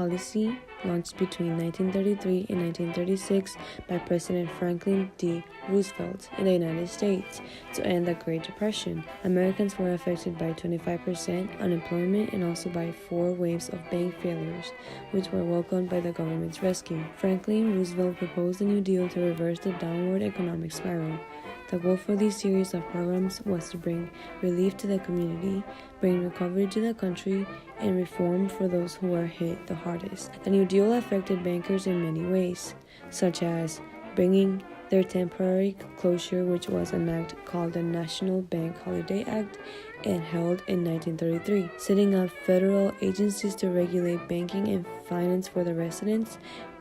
policy, launched between 1933 and 1936 by President Franklin D. Roosevelt in the United States to end the Great Depression. Americans were affected by 25% unemployment and also by 4 waves of bank failures, which were welcomed by the government's rescue. Franklin Roosevelt proposed the New Deal to reverse the downward economic spiral. The goal for this series of programs was to bring relief to the community, bring recovery to the country, and reform for those who were hit the hardest. The New Deal affected bankers in many ways, such as bringing their temporary closure, which was an act called the National Bank Holiday Act and held in 1933, setting up federal agencies to regulate banking and finance for the residents,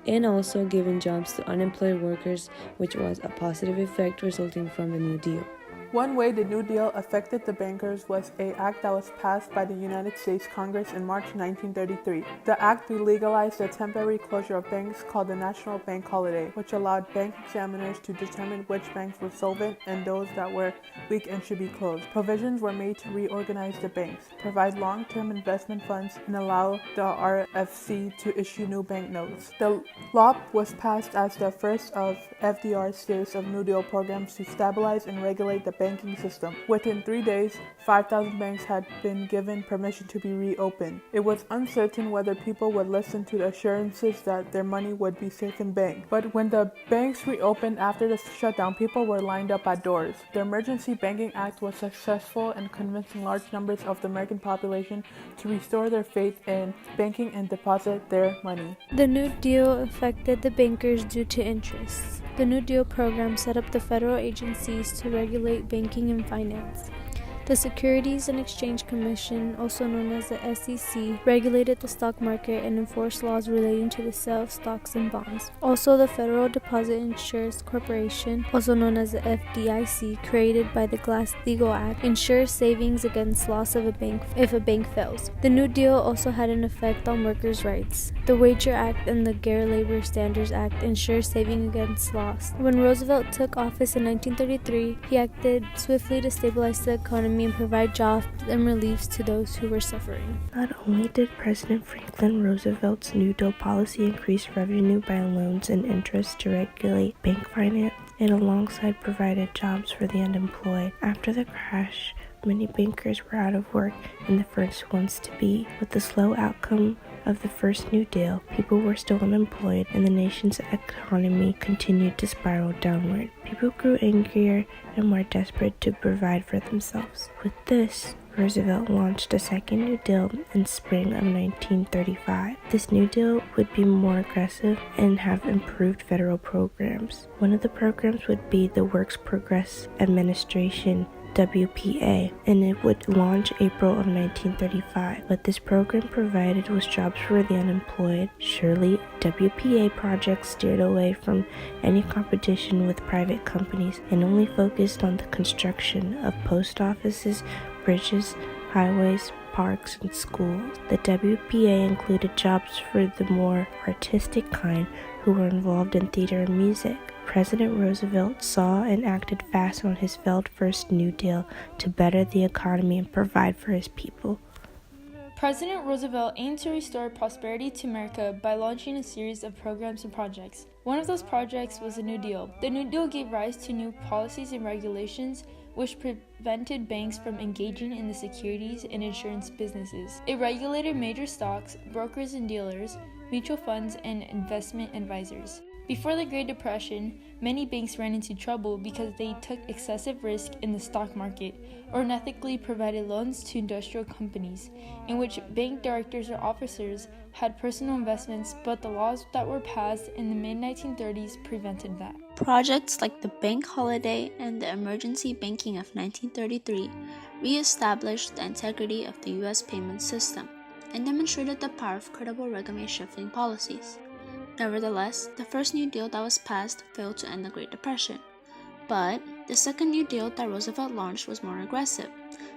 and also giving jobs to unemployed workers, which was a positive effect resulting from the New Deal. One way the New Deal affected the bankers was an act that was passed by the United States Congress in March 1933. The act legalized the temporary closure of banks called the National Bank Holiday, which allowed bank examiners to determine which banks were solvent and those that were weak and should be closed. Provisions were made to reorganize the banks, provide long-term investment funds, and allow the RFC to issue new banknotes. The law was passed as the first of FDR's series of New Deal programs to stabilize and regulate the banking system. Within 3 days, 5,000 banks had been given permission to be reopened. It was uncertain whether people would listen to the assurances that their money would be safe in bank. But when the banks reopened after the shutdown, people were lined up at doors. The Emergency Banking Act was successful in convincing large numbers of the American population to restore their faith in banking and deposit their money. The New Deal affected the bankers due to interests. The New Deal program set up the federal agencies to regulate banking and finance. The Securities and Exchange Commission, also known as the SEC, regulated the stock market and enforced laws relating to the sale of stocks and bonds. Also, the Federal Deposit Insurance Corporation, also known as the FDIC, created by the Glass-Steagall Act, ensures savings against loss of a bank if a bank fails. The New Deal also had an effect on workers' rights. The Wager Act and the Fair Labor Standards Act ensure saving against loss. When Roosevelt took office in 1933, he acted swiftly to stabilize the economy and provide jobs and reliefs to those who were suffering. Not only did President Franklin Roosevelt's New Deal policy increase revenue by loans and interest to regulate bank finance, it alongside provided jobs for the unemployed. After the crash, many bankers were out of work and the first ones to be. With the slow outcome of the first New Deal, people were still unemployed and the nation's economy continued to spiral downward. People grew angrier and more desperate to provide for themselves. With this, Roosevelt launched a second New Deal in spring of 1935. This New Deal would be more aggressive and have improved federal programs. One of the programs would be the Works Progress Administration, WPA, and it would launch April of 1935. What this program provided was jobs for the unemployed. Surely, WPA projects steered away from any competition with private companies and only focused on the construction of post offices, bridges, highways, parks, and schools. The WPA included jobs for the more artistic kind who were involved in theater and music. President Roosevelt saw and acted fast on his failed first New Deal to better the economy and provide for his people. President Roosevelt aimed to restore prosperity to America by launching a series of programs and projects. One of those projects was the New Deal. The New Deal gave rise to new policies and regulations which prevented banks from engaging in the securities and insurance businesses. It regulated major stocks, brokers and dealers, mutual funds, and investment advisors. Before the Great Depression, many banks ran into trouble because they took excessive risk in the stock market or unethically provided loans to industrial companies, in which bank directors or officers had personal investments, but the laws that were passed in the mid-1930s prevented that. Projects like the Bank Holiday and the Emergency Banking of 1933 re-established the integrity of the U.S. payment system and demonstrated the power of credible revenue-shifting policies. Nevertheless, the first New Deal that was passed failed to end the Great Depression. But the second New Deal that Roosevelt launched was more aggressive.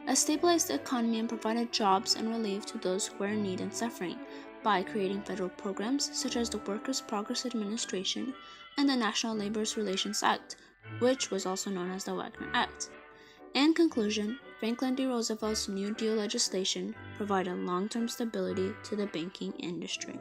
It stabilized the economy and provided jobs and relief to those who were in need and suffering by creating federal programs such as the Workers' Progress Administration and the National Labor Relations Act, which was also known as the Wagner Act. In conclusion, Franklin D. Roosevelt's New Deal legislation provided long-term stability to the banking industry.